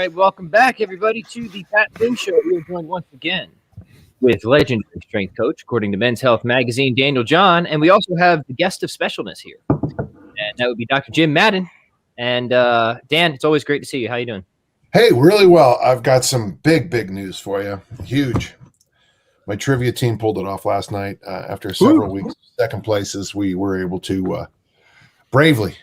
right, welcome back, everybody, to the Pat Finn Show. We are joined once again with legendary strength coach, according to Men's Health Magazine, Daniel John, and we also have the guest of specialness here, and that would be Dr. Jim Madden. And Dan, it's always great to see you. How you doing? Hey, really well. I've got some big news for you. Huge. My trivia team pulled it off last night. After several weeks of second places, we were able to bravely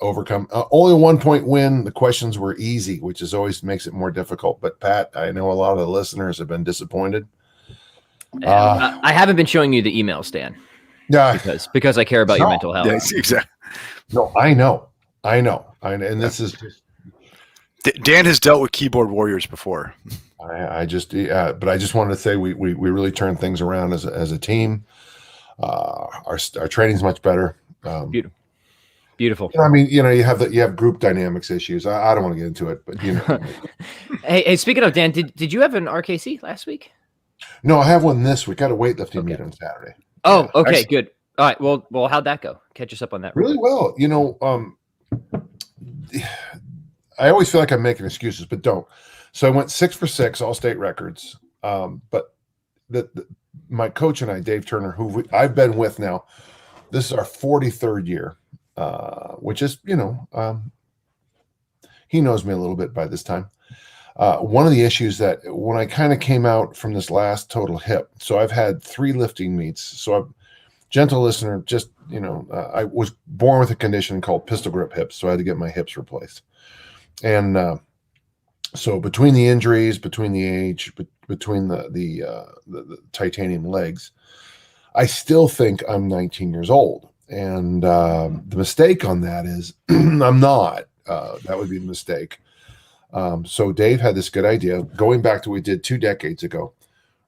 overcome. Only a 1-point win. The questions were easy, which is always makes it more difficult. But Pat, I know a lot of the listeners have been disappointed. I haven't been showing you the emails, Dan. Yeah, because I care about your mental health. Yes, exactly. No, I know. And this is just Dan has dealt with keyboard warriors before. but I just wanted to say we really turned things around as a team. Our training's much better. Beautiful. I mean, you have group dynamics issues. I don't want to get into it, but Hey, speaking of Dan, did you have an RKC last week? No, I have one this week. Got a weightlifting meet on Saturday. Oh, okay, excellent. Good. All right. Well, how'd that go? Catch us up on that. Really well. I always feel like I'm making excuses, but don't. So I went 6 for 6, all state records. But my coach and I, Dave Turner, who I've been with now, this is our 43rd year, which is, he knows me a little bit by this time. One of the issues that when I kind of came out from this last total hip, so I've had 3 lifting meets. So gentle listener, just, I was born with a condition called pistol grip hips. So I had to get my hips replaced. And so between the injuries, between the age, between the titanium legs, I still think I'm 19 years old. And the mistake on that is I'm not. That would be the mistake. So Dave had this good idea, going back to what we did 2 decades ago.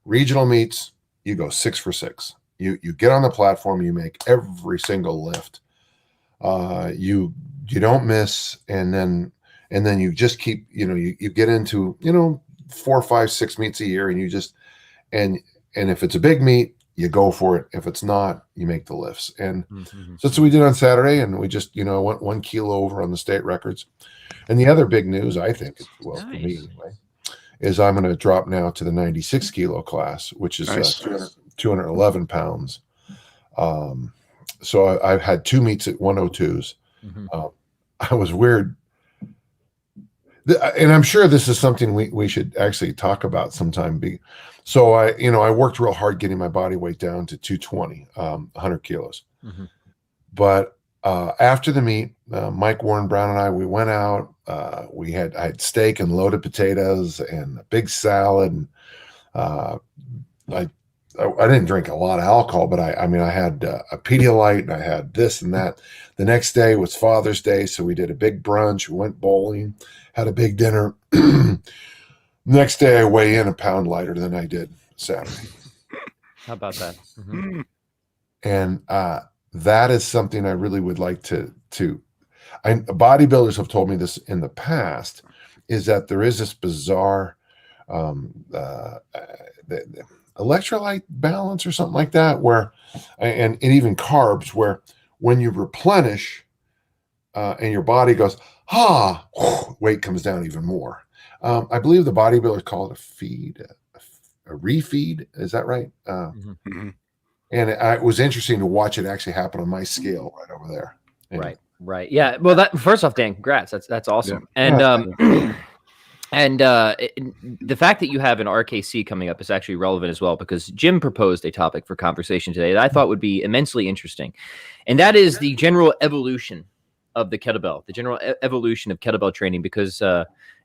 Regional meets, you go 6 for 6. You get on the platform, you make every single lift. You don't miss, and then you just keep, you get into 4, 5, 6 meets a year, and you just and if it's a big meet, you go for it. If it's not, you make the lifts. And so that's what we did on Saturday, and we just went 1 kilo over on the state records. And the other big news, I think, well, for me anyway, is I'm going to drop now to the 96 kilo class, which is 211 pounds. So I've had 2 meets at 102s. I was weird. And I'm sure this is something we should actually talk about sometime. So I worked real hard getting my body weight down to 220, 100 kilos. But after the meet, Mike Warren Brown and I, we went out. I had steak and loaded potatoes and a big salad. And I didn't drink a lot of alcohol, but I had a Pedialyte, and I had this and that. The next day was Father's Day, so we did a big brunch. We went bowling, had a big dinner. Next day, I weigh in a pound lighter than I did Saturday. How about that? And that is something I really would like to. Bodybuilders have told me this in the past, is that there is this bizarre electrolyte balance or something like that, where, and even carbs, where when you replenish and your body goes, weight comes down even more. I believe the bodybuilders call it a feed, a refeed. Is that right? And it was interesting to watch it actually happen on my scale right over there. And, Right. Yeah. Well, first off, Dan, congrats. That's awesome. Yeah. And the fact that you have an RKC coming up is actually relevant as well, because Jim proposed a topic for conversation today that I thought would be immensely interesting. And that is the general evolution of the kettlebell, the general evolution of kettlebell training, because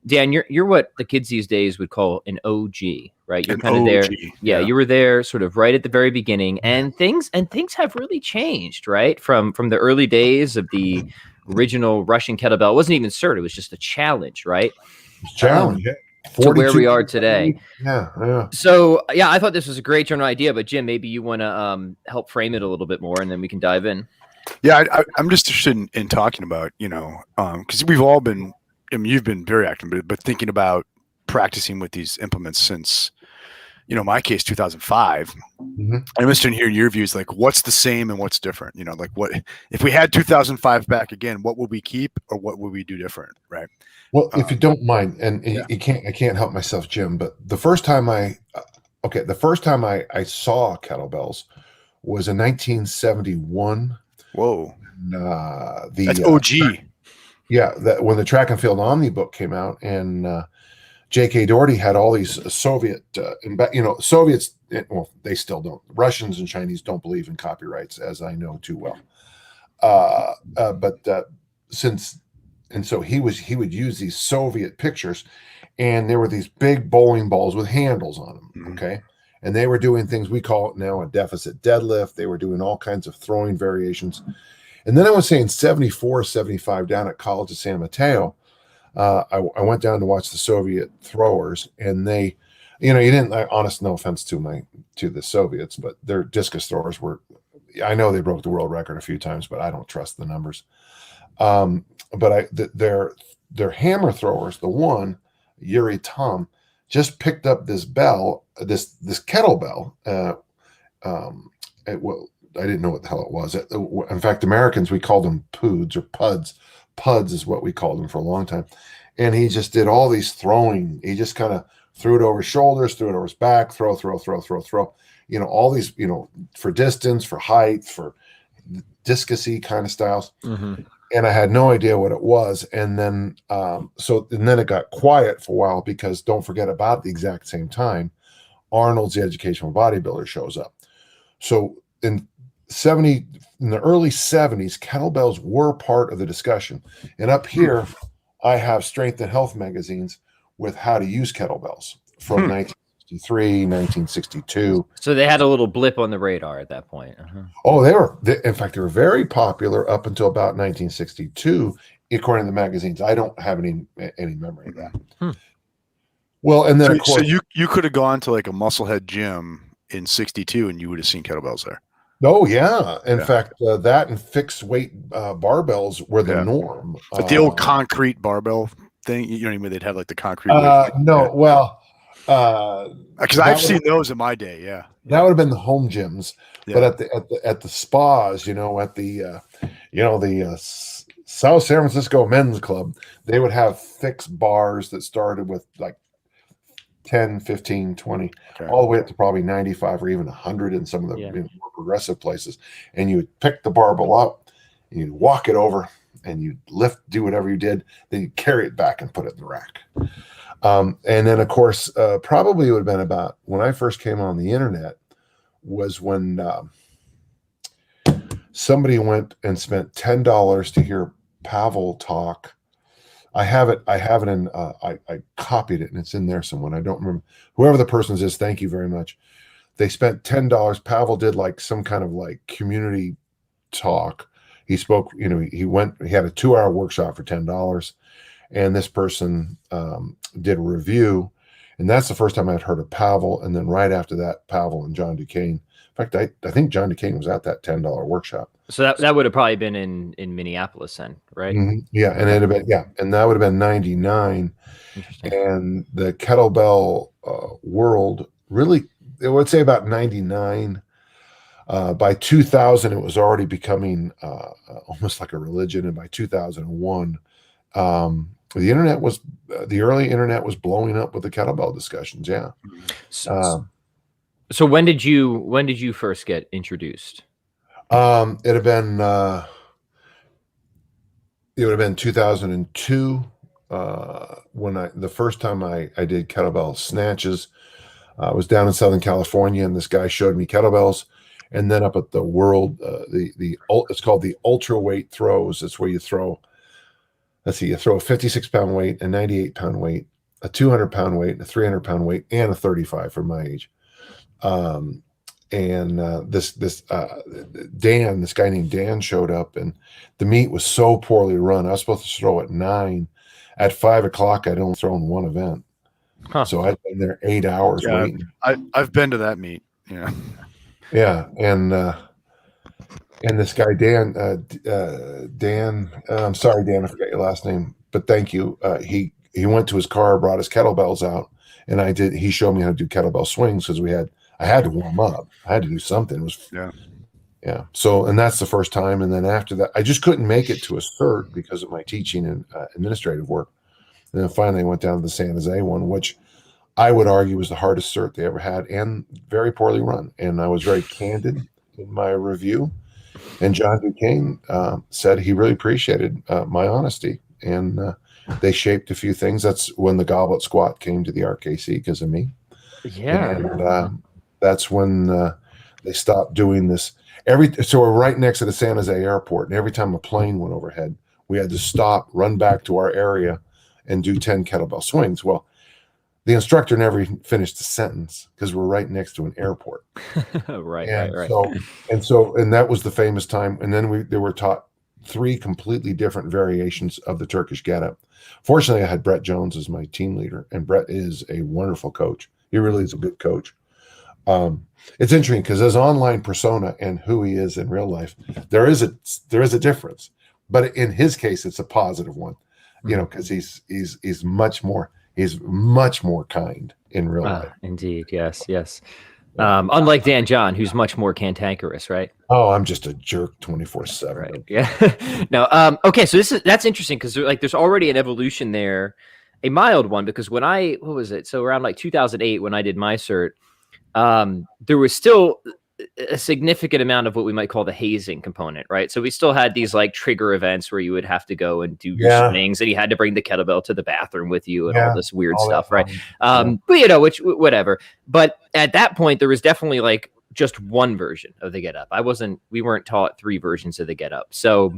Dan, you're what the kids these days would call an OG, right? You're kind of there. Yeah, you were there sort of right at the very beginning, and things have really changed, right? From the early days of the original Russian kettlebell. It wasn't even CERT, it was just a challenge, right? Challenge. To where we are today. Yeah. So yeah, I thought this was a great general idea, but Jim, maybe you want to help frame it a little bit more, and then we can dive in. Yeah, I'm just interested in talking about, because we've all been, you've been very active, but thinking about practicing with these implements since my case, 2005. Mm-hmm. I'm interested in hearing your views. Like, what's the same and what's different? Like what if we had 2005 back again? What would we keep or what would we do different? Right. Well, if you don't mind, and yeah. I can't help myself, Jim. But the first time I saw kettlebells was in 1971. Whoa. That's OG. When the Track and Field Omni book came out, and J.K. Doherty had all these Soviets. Soviets. Well, they still don't. Russians and Chinese don't believe in copyrights, as I know too well. So he would use these Soviet pictures, and there were these big bowling balls with handles on them. Mm-hmm. Okay. And they were doing things we call it now a deficit deadlift. They were doing all kinds of throwing variations. And then I was saying 74, 75 down at College of San Mateo. I went down to watch the Soviet throwers, and they, you didn't, honest, no offense to the Soviets, but their discus throwers were, I know they broke the world record a few times, but I don't trust the numbers. But their hammer throwers, the one, Yuri Tom, just picked up this kettlebell. I didn't know what the hell it was. In fact, Americans, we called them poods or puds. Puds is what we called them for a long time. And he just did all these throwing. He just kind of threw it over his shoulders, threw it over his back, throw. All these, for distance, for height, for discusy kind of styles. Mm-hmm. And I had no idea what it was. And then, then it got quiet for a while, because don't forget, about the exact same time, Arnold's The Educational Bodybuilder shows up. So in the early 70s, kettlebells were part of the discussion. And up here, I have Strength and Health magazines with how to use kettlebells from 1963, 1962. So they had a little blip on the radar at that point. Uh-huh. Oh, in fact, they were very popular up until about 1962, according to the magazines. I don't have any memory of that. Well, and then of course, so you could have gone to like a Musclehead gym in 62 and you would have seen kettlebells there. Oh yeah. In fact, that and fixed weight barbells were the norm. But the old concrete barbell thing, they'd have like the concrete. No, well, because I've seen those in my day. Yeah, that would have been the home gyms. Yeah. But at the spas, at the South San Francisco Men's Club, they would have fixed bars that started with like 10, 15, 20, all the way up to probably 95 or even 100 in some of the more progressive places. And you would pick the barbell up, and you'd walk it over, and you'd lift, do whatever you did, then you'd carry it back and put it in the rack. And then, of course, probably it would have been about when I first came on the internet was when somebody went and spent $10 to hear Pavel talk. I have it in, I copied it, and it's in there somewhere. I don't remember. Whoever the person is, thank you very much. They spent $10. Pavel did like some kind of like community talk. He spoke, he had a 2-hour workshop for $10. And this person did a review. And that's the first time I'd heard of Pavel. And then right after that, Pavel and John Duquesne. In fact, I think John Duquesne was at that $10 workshop. So that would have probably been in Minneapolis then, right? Mm-hmm. Yeah, and it'd have been and that would have been 99. And the kettlebell world really, I would say about 99. By 2000, it was already becoming almost like a religion, and by 2001, the early internet was blowing up with the kettlebell discussions. Yeah. So when did you first get introduced? It would have been 2002 when the first time I did kettlebell snatches. I was down in Southern California, and this guy showed me kettlebells. And then up at the world, it's called the ultra weight throws. It's where you throw. Let's see, you throw a 56-pound weight, a 98-pound weight, a 200-pound weight, a 300-pound weight, and a 35 for my age. This guy named Dan showed up, and the meet was so poorly run. I was supposed to throw at 9. At 5 o'clock, I'd only thrown one event. Huh. So I'd been there 8 hours waiting. I've been to that meet. Yeah. Yeah. And this guy, Dan, I'm sorry, Dan, I forgot your last name, but thank you. He went to his car, brought his kettlebells out, and he showed me how to do kettlebell swings because I had to warm up. I had to do something. It was yeah. So, and that's the first time. And then after that, I just couldn't make it to a cert because of my teaching and administrative work. And then finally I went down to the San Jose one, which I would argue was the hardest cert they ever had and very poorly run. And I was very candid in my review. And John Duquesne said he really appreciated my honesty. And they shaped a few things. That's when the goblet squat came to the RKC because of me. Yeah. And that's when they stopped doing this. So we're right next to the San Jose airport. And every time a plane went overhead, we had to stop, run back to our area, and do 10 kettlebell swings. Well, the instructor never finished the sentence because we're right next to an airport. Right. And that was the famous time. And then they were taught 3 completely different variations of the Turkish get-up. Fortunately, I had Brett Jones as my team leader, and Brett is a wonderful coach. He really is a good coach. It's interesting because his online persona and who he is in real life, there is a difference. But in his case, it's a positive one, because he's much more kind in real life. Indeed, yes. Unlike Dan John, who's much more cantankerous, right? Oh, I'm just a jerk 24/7. Right. Yeah. No. Okay. So that's interesting because there's already an evolution there, a mild one. Because when what was it? So around like 2008, when I did my cert, there was still a significant amount of what we might call the hazing component, right? So we still had these like trigger events where you would have to go and do your swings, and you had to bring the kettlebell to the bathroom with you and all this weird stuff, right? But whatever. But at that point, there was definitely like just one version of the get up. We weren't taught 3 versions of the get up. So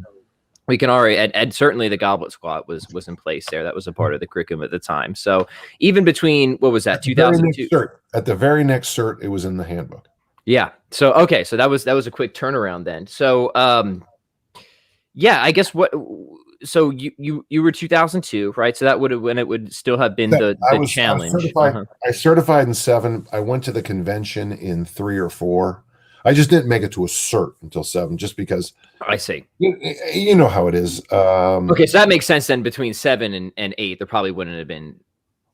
we can already, and certainly the goblet squat was in place there. That was a part of the curriculum at the time. So even between, what was that, 2002? At the very next cert, it was in the handbook. Yeah. So, okay. So that was a quick turnaround then. So, I guess so you were 2002, right? So that would have, when it would still have been the challenge. I certified in 7. I went to the convention in 3 or 4. I just didn't make it to a cert until 7, just because. I see. You know how it is. Okay. So that makes sense then. Between 7 and 8, there probably wouldn't have been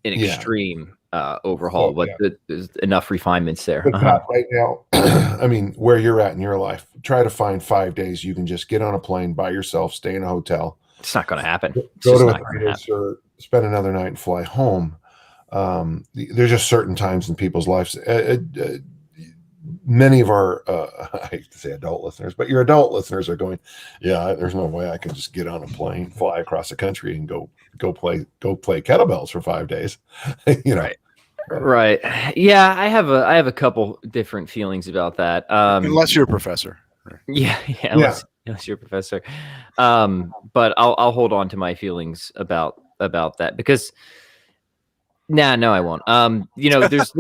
an extreme overhaul, but there's enough refinements there. Right now, I mean, where you're at in your life, try to find 5 days you can just get on a plane by yourself, stay in a hotel. It's not going to happen. Go to a 3-day cert, spend another night and fly home. There's just certain times in people's lives. Many of our, I hate to say adult listeners, but your adult listeners are going, there's no way I can just get on a plane, fly across the country, and go play kettlebells for 5 days. Right. Yeah, I have a couple different feelings about that. Unless you're a professor. Unless you're a professor. But I'll hold on to my feelings about that because. No, I won't. There's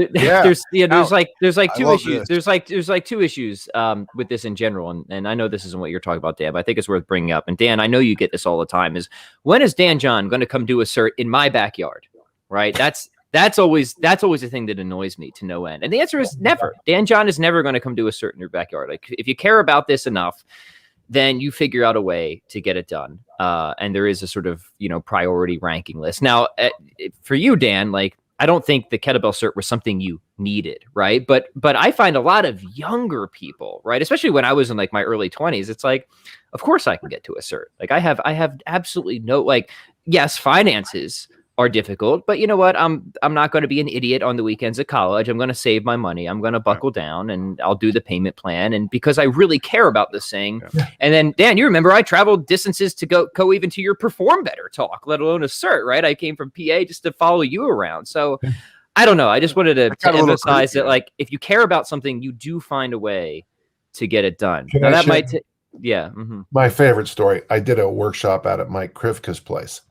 like 2 issues. There's like 2 issues with this in general, and I know this isn't what you're talking about, Dan, but I think it's worth bringing up. And Dan, I know you get this all the time. Is when is Dan John going to come do a cert in my backyard? Right. That's always a thing that annoys me to no end. And the answer is never. Dan John is never going to come do a cert in your backyard. Like if you care about this enough, then you figure out a way to get it done. And there is a sort of, priority ranking list. Now, for you, Dan, like, I don't think the kettlebell cert was something you needed, right? But I find a lot of younger people, right? Especially when I was in like my early 20s, it's like, of course I can get to a cert. Like I have absolutely no, like, yes, finances are difficult, but you know what? I'm not going to be an idiot on the weekends at college. I'm going to save my money. I'm going to buckle down and I'll do the payment plan. And because I really care about this thing. Yeah. And then Dan, you remember I traveled distances to go even to your Perform Better talk, let alone a cert, right? I came from PA just to follow you around. So I don't know. I just wanted to emphasize that, like, if you care about something, you do find a way to get it done. Now that might my favorite story. I did a workshop out at Mike Krivka's place.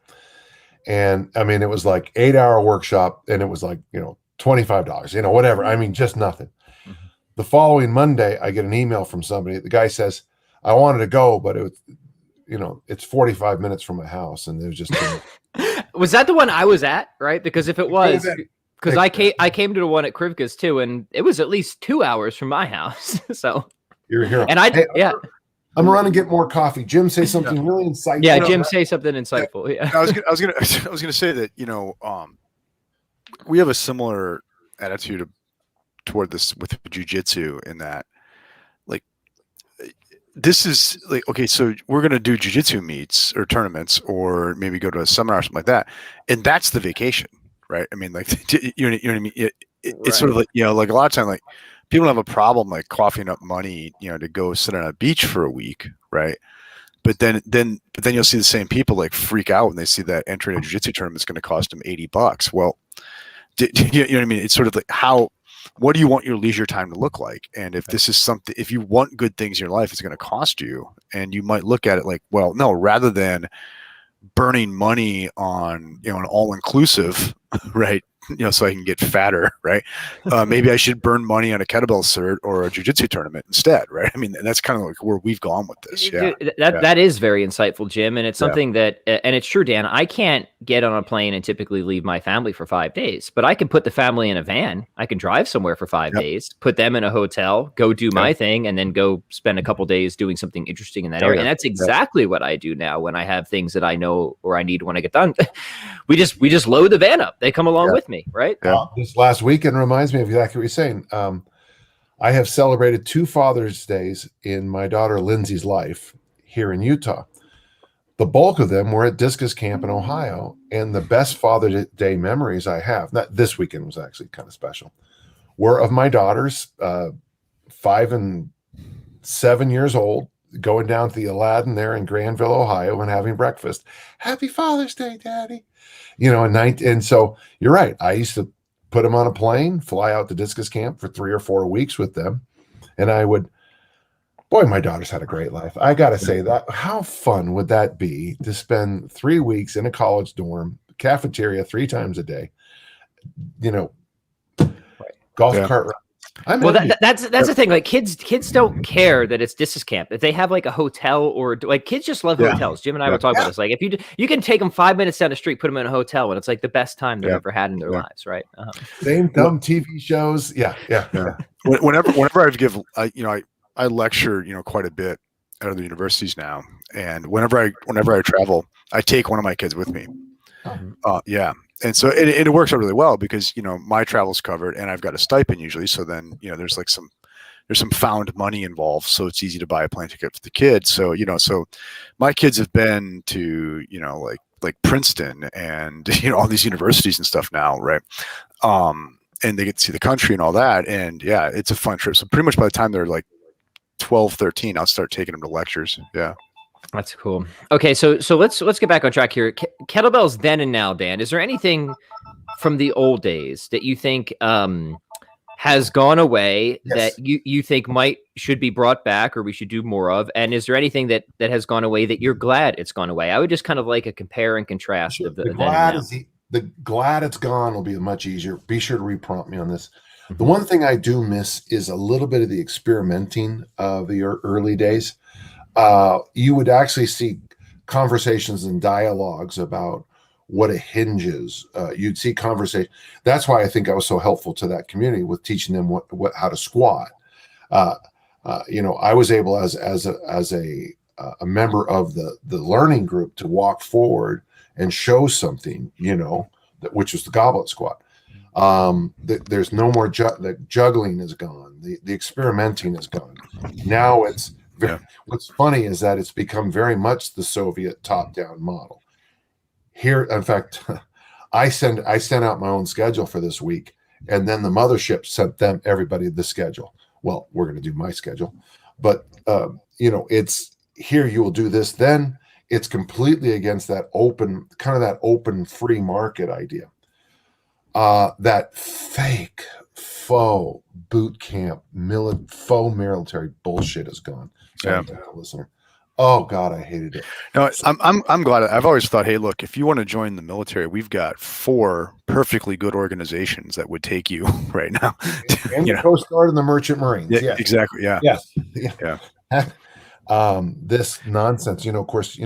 And I mean, it was like 8-hour workshop and it was like, $25, whatever. I mean, just nothing. Mm-hmm. The following Monday, I get an email from somebody. The guy says, I wanted to go, but it was, it's 45 minutes from my house. And it was just, was that the one I was at? Right. Because if it was, because I came to the one at Krivka's too, and it was at least 2 hours from my house. So you're here. And I'm going to get more coffee. Jim, say something really insightful. Yeah, Jim, say something insightful. Yeah. I was gonna say that we have a similar attitude toward this with jiu-jitsu in that, like, this is like, okay, so we're going to do jiu-jitsu meets or tournaments, or maybe go to a seminar or something like that. And that's the vacation, right? I mean, like, you know what I mean? It's sort of like, like a lot of time, like, people don't have a problem like coughing up money, to go sit on a beach for a week, right? But then you'll see the same people like freak out when they see that entering a jiu-jitsu tournament is going to cost them $80. Well, you know what I mean? It's sort of like, what do you want your leisure time to look like? And if this is something, if you want good things in your life, it's going to cost you. And you might look at it like, well, no, rather than burning money on, an all-inclusive, right? So I can get fatter, right? Maybe I should burn money on a kettlebell cert or a jiu-jitsu tournament instead, right? I mean, and that's kind of like where we've gone with this. Yeah, that is very insightful, Jim, and it's something that, and it's true, Dan. I can't get on a plane and typically leave my family for 5 days, but I can put the family in a van. I can drive somewhere for 5 days, put them in a hotel, go do my thing, and then go spend a couple days doing something interesting in that area. And that's exactly what I do now when I have things that I know or I need when I get done. we just load the van up. They come along with me. Right. This last weekend reminds me of exactly what you're saying. I have celebrated 2 Father's Days in my daughter Lindsay's life here in Utah. The bulk of them were at Discus Camp in Ohio, and the best Father's Day memories I have, not this weekend was actually kind of special, were of my daughters, 5 and 7 years old, going down to the Aladdin there in Granville, Ohio, and having breakfast. Happy Father's Day, Daddy. And so you're right. I used to put them on a plane, fly out to Discus Camp for 3 or 4 weeks with them. And my daughters had a great life. I got to say that. How fun would that be to spend 3 weeks in a college dorm, cafeteria 3 times a day, golf cart ride. That's the thing. Like kids don't care that it's Discus Camp. If they have like a hotel or like kids just love hotels. Jim and I were talking about this. Like if you can take them 5 minutes down the street, put them in a hotel, and it's like the best time they've ever had in their lives, right? Same dumb TV shows. Yeah. Whenever I lecture, quite a bit at other universities now, and whenever I travel, I take one of my kids with me. And so it works out really well because, my travel's covered and I've got a stipend usually. So then, there's some found money involved. So it's easy to buy a plane ticket for the kids. So, so my kids have been to, like Princeton and, all these universities and stuff now. Right. And they get to see the country and all that. And yeah, it's a fun trip. So pretty much by the time they're like 12, 13, I'll start taking them to lectures. Yeah. That's cool. Okay, so let's get back on track here. Kettlebells then and now, Dan. Is there anything from the old days that you think has gone away that you think should be brought back or we should do more of? And is there anything that has gone away that you're glad it's gone away? I would just kind of like a compare and contrast of the glad it's gone will be much easier. Be sure to reprompt me on this. The one thing I do miss is a little bit of the experimenting of the early days. You would actually see conversations and dialogues about what a hinge is. You'd see conversation. That's why I think I was so helpful to that community with teaching them how to squat. I was able as a member of the learning group to walk forward and show something, which was the goblet squat. There's no more the juggling is gone. The experimenting is gone. Now it's what's funny is that it's become very much the Soviet top-down model. Here, in fact, I sent out my own schedule for this week, and then the mothership sent everybody the schedule. Well, we're going to do my schedule, but it's here. You will do this. Then it's completely against that open free market idea. That fake faux boot camp faux military bullshit is gone. Listener. Oh God, I hated it. No, I'm glad. I've always thought, hey, look, if you want to join the military, we've got 4 perfectly good organizations that would take you right now. And the Coast Guard and the Merchant Marines. Yeah, exactly. Yeah. Yes. This nonsense. Of course,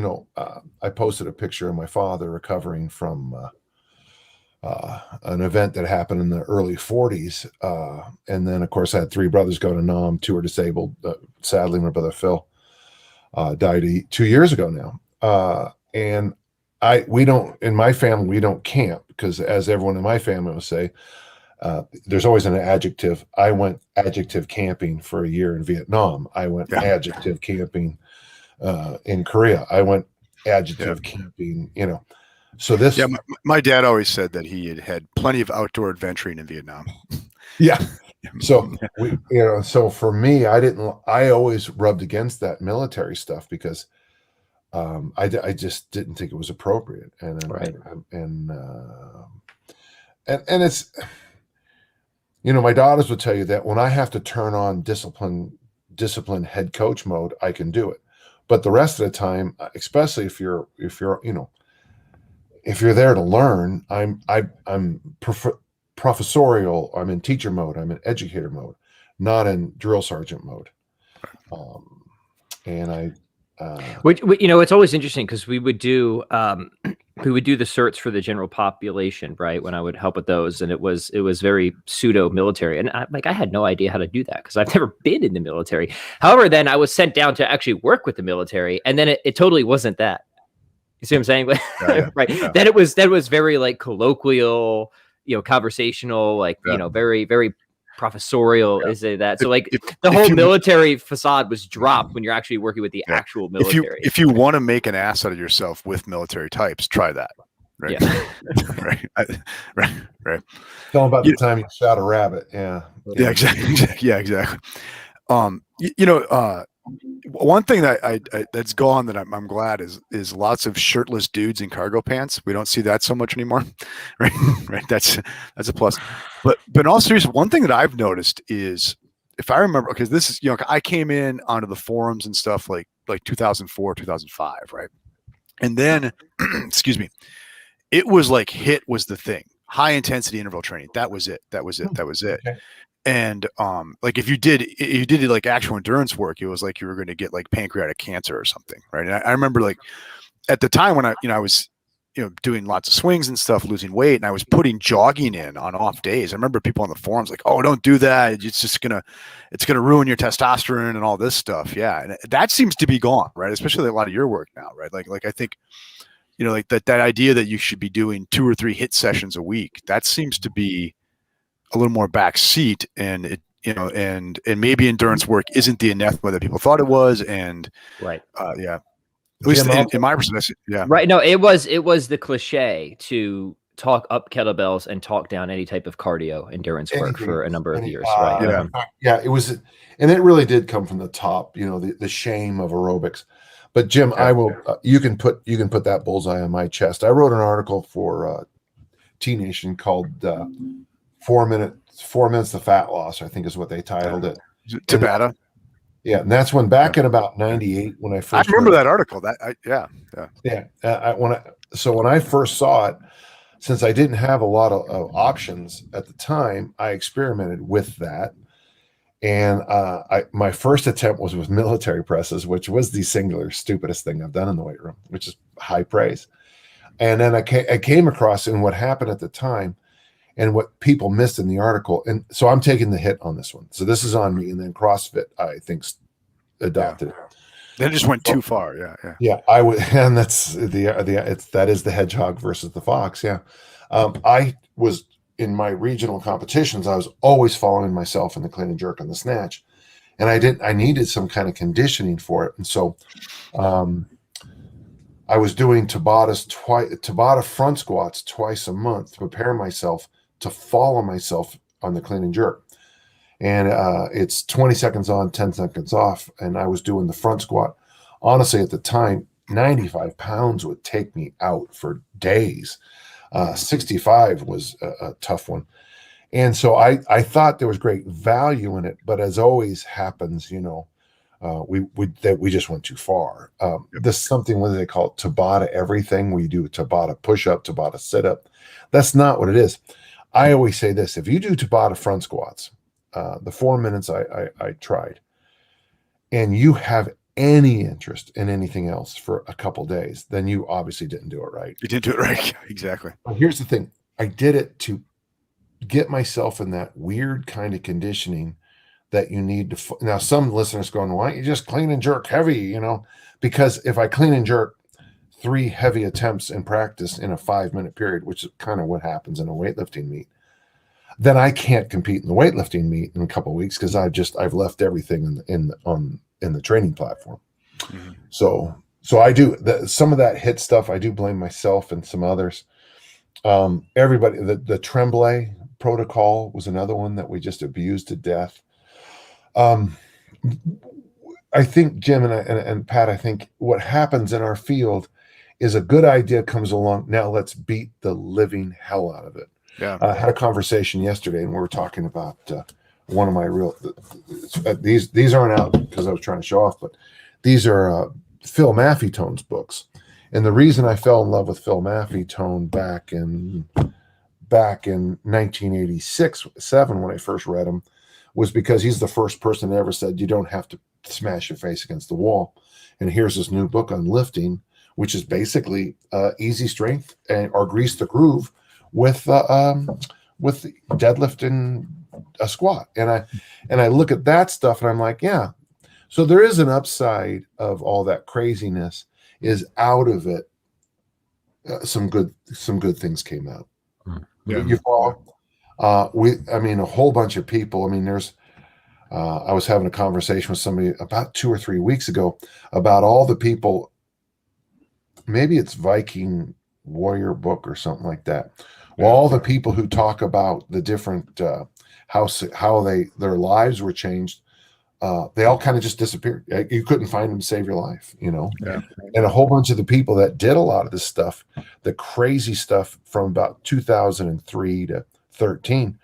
I posted a picture of my father recovering from an event that happened in the early 40s. And then, of course, I had 3 brothers go to Nam. 2 are disabled. Sadly, my brother Phil died 2 years ago now. And we don't, in my family, we don't camp because, as everyone in my family will say, there's always an adjective. I went adjective camping for a year in Vietnam. I went adjective camping in Korea. I went adjective camping, So this, my dad always said that he had plenty of outdoor adventuring in Vietnam. Yeah. So so for me, I always rubbed against that military stuff because I just didn't think it was appropriate. And it's, my daughters would tell you that when I have to turn on discipline head coach mode, I can do it. But the rest of the time, especially if you're there to learn, I'm professorial. I'm in teacher mode. I'm in educator mode, not in drill sergeant mode. It's always interesting because we would do the certs for the general population, right? When I would help with those, and it was very pseudo military, and I had no idea how to do that because I've never been in the military. However, then I was sent down to actually work with the military, and then it totally wasn't that. You see what I'm saying? Right. Yeah. Then it was very like colloquial, conversational, very, very professorial. Yeah. Is that so? Like the whole military facade was dropped when you're actually working with the actual military. If you want to make an ass out of yourself with military types, try that. Right. Yeah. right. Tell them about the time you shot a rabbit. Yeah. Yeah. Exactly. Yeah. Exactly. One thing that that's gone that I'm glad is lots of shirtless dudes in cargo pants. We don't see that so much anymore, right? Right. That's a plus. But in all seriousness, one thing that I've noticed is, if I remember, because this is, I came in onto the forums and stuff like 2004, 2005, right? And then, excuse me, it was like HIIT was the thing, high intensity interval training. That was it. Okay. And like if you did like actual endurance work, it was like you were going to get like pancreatic cancer or something, right? And I remember like at the time when I was doing lots of swings and stuff, losing weight, and I was putting jogging in on off days. I remember people on the forums like, "Oh, don't do that. It's gonna ruin your testosterone and all this stuff." Yeah, and that seems to be gone, right? Especially a lot of your work now, right? Like I think like that idea that you should be doing 2 or 3 HIIT sessions a week, that seems to be a little more backseat, and it and maybe endurance work isn't the anathema that people thought it was, and right, at least in my perspective, yeah, right. No, it was the cliche to talk up kettlebells and talk down any type of cardio endurance work for a number of years, right? It was, and it really did come from the top, the shame of aerobics. But Jim, I will. You can put that bullseye on my chest. I wrote an article for T Nation called 4 minutes to fat loss, I think is what they titled it. Tabata. Yeah, and that's when back in about '98 when I first. I remember that article. When I first saw it, since I didn't have a lot of options at the time, I experimented with that, and my first attempt was with military presses, which was the singular stupidest thing I've done in the weight room, which is high praise. And then I came across, and what happened at the time, and what people missed in the article. And so I'm taking the hit on this one. So this is on me. And then CrossFit, I think, adopted it. Then it just went too far. Yeah. I would, and that's that is the hedgehog versus the fox. Yeah. I was in my regional competitions. I was always following myself in the clean and jerk and the snatch. And I needed some kind of conditioning for it. And so, I was doing Tabata front squats twice a month to prepare myself to follow myself on the clean and jerk. And it's 20 seconds on, 10 seconds off. And I was doing the front squat. Honestly, at the time, 95 pounds would take me out for days. 65 was a tough one. And so I thought there was great value in it. But as always happens, we just went too far. This is something, what do they call it? Tabata everything. We do Tabata push-up, Tabata sit-up. That's not what it is. I always say this: if you do Tabata front squats, the 4 minutes I tried, and you have any interest in anything else for a couple days, then you obviously didn't do it right. You didn't do it right. Exactly. But here's the thing: I did it to get myself in that weird kind of conditioning that you need to. Now, some listeners going, why don't you just clean and jerk heavy? Because if I clean and jerk 3 heavy attempts in practice in a 5-minute period, which is kind of what happens in a weightlifting meet, then I can't compete in the weightlifting meet in a couple of weeks because I've left everything in the training platform. Mhm. So I do some of that hit stuff. I do blame myself and some others. Everybody, the Tremblay Protocol was another one that we just abused to death. I think Jim and Pat, I think what happens in our field is a good idea comes along. Now let's beat the living hell out of it. Yeah. I had a conversation yesterday, and we were talking about one of my these aren't out because I was trying to show off, but these are Phil Maffetone's books. And the reason I fell in love with Phil Maffetone back in 1986-7 when I first read him was because he's the first person that ever said you don't have to smash your face against the wall. And here's this new book on lifting, which is basically easy strength or grease the groove with deadlift and a squat. And I look at that stuff and I'm like, yeah. So there is an upside of all that craziness. Is out of it. Some good things came out. Yeah. You follow? A whole bunch of people. I mean, there's. I was having a conversation with somebody about 2 or 3 weeks ago about all the people. Maybe it's Viking Warrior book or something like that. Well, all the people who talk about the different how their lives were changed. They all kind of just disappeared. You couldn't find them to save your life, Yeah. And a whole bunch of the people that did a lot of this stuff, the crazy stuff from about 2003 to 13,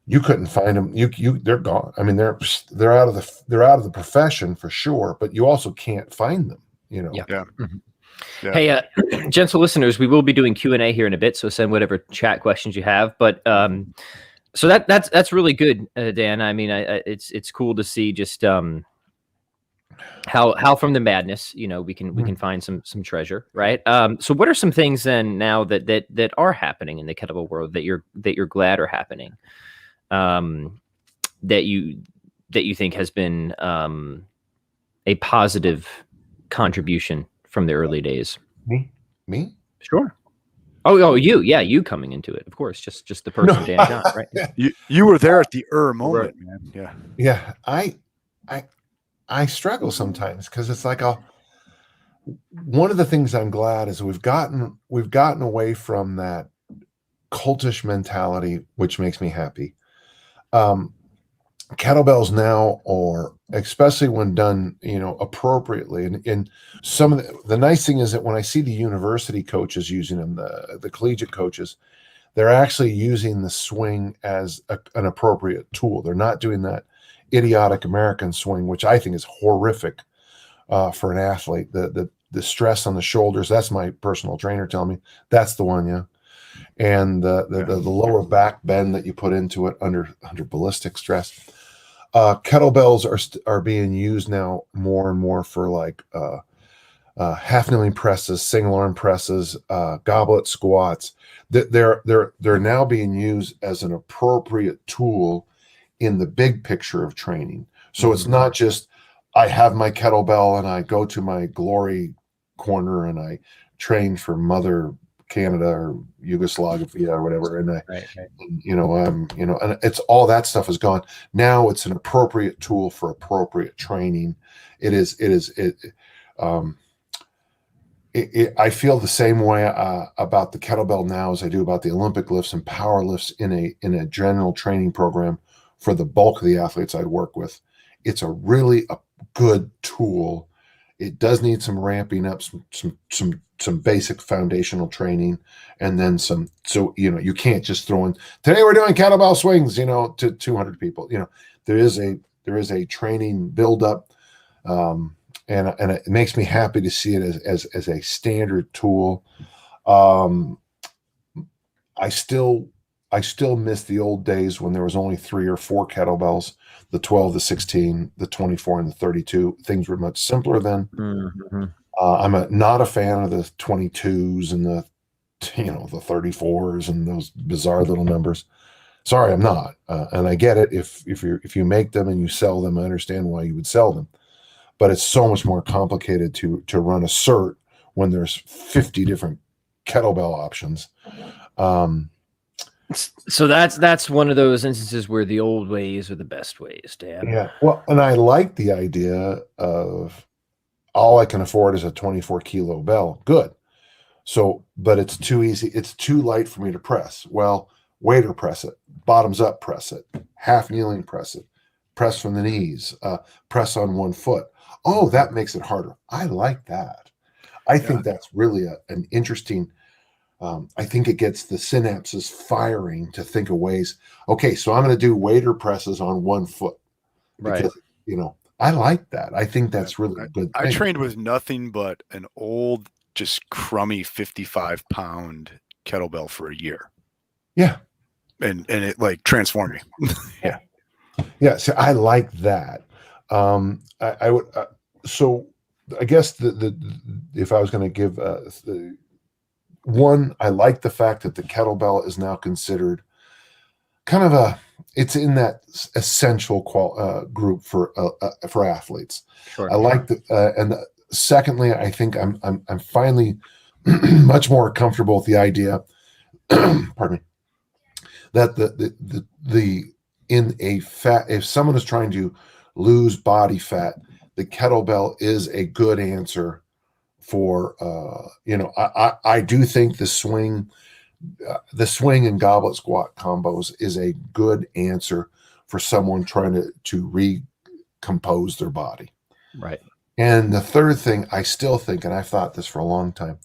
you couldn't find them. They're gone. I mean, they're out of the profession for sure, but you also can't find them, Yeah. Mm-hmm. Yeah. Hey, gentle listeners, we will be doing Q&A here in a bit, so send whatever chat questions you have. But so that's really good, Dan. I mean, it's cool to see just how from the madness, we can find some treasure, right? So what are some things then now that are happening in the kettlebell world that you're glad are happening, that you think has been a positive contribution from the early days? Me? Sure. Oh, you coming into it, of course. Just the person, Dan John, right? You were there at the moment, man. Yeah. Yeah. I struggle sometimes because it's like one of the things I'm glad is we've gotten away from that cultish mentality, which makes me happy. Kettlebells now, or especially when done, appropriately, and some of the nice thing is that when I see the university coaches using them, the collegiate coaches, they're actually using the swing as an appropriate tool. They're not doing that idiotic American swing, which I think is horrific for an athlete. The stress on the shoulders. That's my personal trainer telling me that's the one. Yeah. And the lower back bend that you put into it under ballistic stress. Kettlebells are being used now more and more for like half kneeling presses, single arm presses, goblet squats. They're now being used as an appropriate tool in the big picture of training. So it's not just I have my kettlebell and I go to my glory corner and I train for Mother Canada or Yugoslavia or whatever, and and it's all that stuff is gone. Now it's an appropriate tool for appropriate training. I feel the same way about the kettlebell now as I do about the Olympic lifts and power lifts in a general training program for the bulk of the athletes I work with. It's a good tool. It does need some ramping up, some basic foundational training, and then some. So you can't just throw in today we're doing kettlebell swings, to 200 people. There is a training buildup, and it makes me happy to see it as a standard tool. I still miss the old days when there was only 3 or 4 kettlebells, the 12, the 16, the 24, and the 32. Things were much simpler then. Mm-hmm. I'm not a fan of the 22s and the 34s and those bizarre little numbers. Sorry, I'm not. And I get it. If you make them and you sell them, I understand why you would sell them. But it's so much more complicated to run a cert when there's 50 different kettlebell options. So that's one of those instances where the old ways are the best ways, Dan. Yeah. Well, and I like the idea of all I can afford is a 24 kilo bell. Good. So, but it's too easy. It's too light for me to press. Well, waiter press it, bottoms up press it, half kneeling press it, press from the knees, press on one foot. Oh, that makes it harder. I like that. I think that's really an interesting. I think it gets the synapses firing to think of ways. Okay, so I'm going to do waiter presses on one foot because I like that. I think that's really a good thing. I trained with nothing but an old, just crummy 55-pound kettlebell for a year. Yeah, and it like transformed me. Yeah. So I like that. I would. So I guess the if I was going to give one, I like the fact that the kettlebell is now considered kind of it's in that essential group for athletes. Sure. I like secondly, I think I'm finally much more comfortable with the idea, pardon me, that if someone is trying to lose body fat, the kettlebell is a good answer for I do think the swing and goblet squat combos is a good answer for someone trying to recompose their body. Right. And the third thing, I still think, and I've thought this for a long time,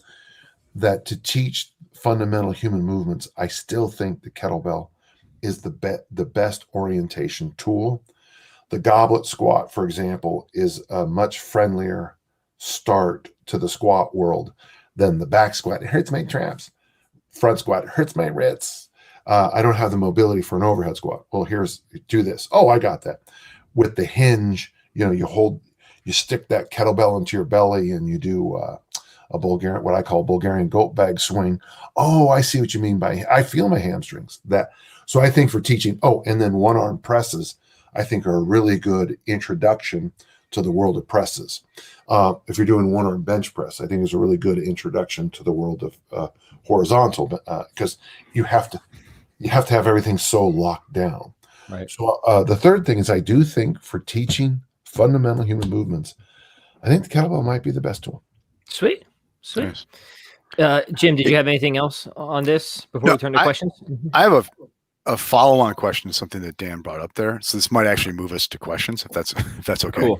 that to teach fundamental human movements, I still think the kettlebell is the best orientation tool. The goblet squat, for example, is a much friendlier start to the squat world than the back squat. It hurts my traps. Front squat hurts my wrists. I don't have the mobility for an overhead squat. Well, do this. Oh, I got that. With the hinge, you stick that kettlebell into your belly and you do a Bulgarian, what I call Bulgarian goat bag swing. Oh, I see what you mean by, I feel my hamstrings. So I think for teaching, and then one arm presses, I think are a really good introduction to the world of presses. If you're doing one arm bench press, I think is a really good introduction to the world of horizontal, because you have to have everything so locked down. Right. So the third thing is, I do think for teaching fundamental human movements, I think the kettlebell might be the best tool. Sweet. Nice. Jim, did you have anything else on this before we turn to questions? I have a follow-on question to something that Dan brought up there. So this might actually move us to questions, if that's okay. Cool.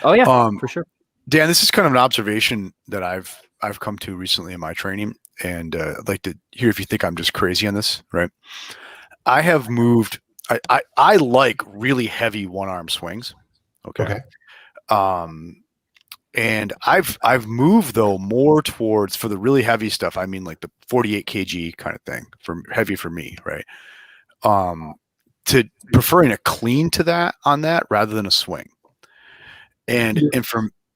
Oh yeah, for sure. Dan, this is kind of an observation that I've come to recently in my training, and I'd like to hear if you think I'm just crazy on this, right? I have moved. I like really heavy one-arm swings. Okay. And I've moved though more towards, for the really heavy stuff, I mean like the 48 kg kind of thing, for heavy for me, right? To preferring a clean to that on that rather than a swing. And